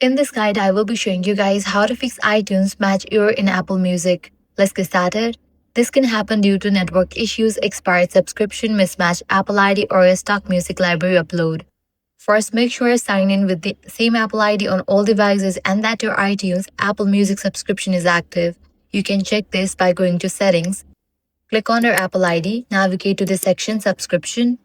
In this guide, I will be showing you guys how to fix iTunes match error in Apple Music. Let's get started. This can happen due to network issues, expired subscription, mismatched Apple ID, or a stuck music library upload. First, make sure you sign in with the same Apple ID on all devices and that your iTunes Apple Music subscription is active. You can check this by going to Settings, click on your Apple ID, navigate to the section Subscription.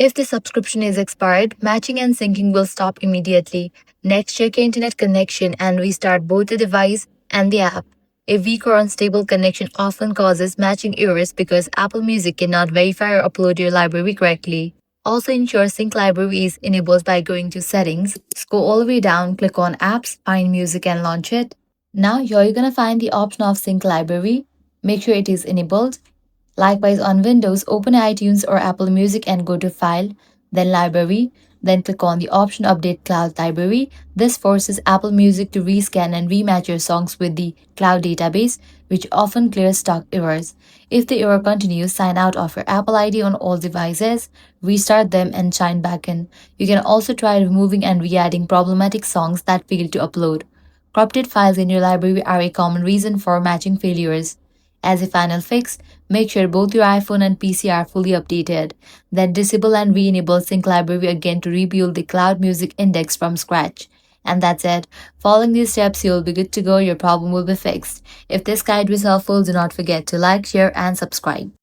If the subscription is expired, matching and syncing will stop immediately. Next, check your internet connection and restart both the device and the app. A weak or unstable connection often causes matching errors because Apple Music cannot verify or upload your library correctly. Also, ensure Sync Library is enabled by going to Settings, scroll all the way down, click on Apps, find Music and launch it. Now, here you're gonna find the option of Sync Library. Make sure it is enabled. Likewise, on Windows, open iTunes or Apple Music and go to File, then Library, then click on the option Update Cloud Library. This forces Apple Music to rescan and rematch your songs with the cloud database, which often clears stock errors. If the error continues, sign out of your Apple ID on all devices, restart them, and sign back in. You can also try removing and re-adding problematic songs that fail to upload. Corrupted files in your library are a common reason for matching failures. As a final fix, make sure both your iPhone and PC are fully updated. Then disable and re-enable Sync Library again to rebuild the Cloud Music index from scratch. And that's it. Following these steps, you'll be good to go. Your problem will be fixed. If this guide was helpful, do not forget to like, share, and subscribe.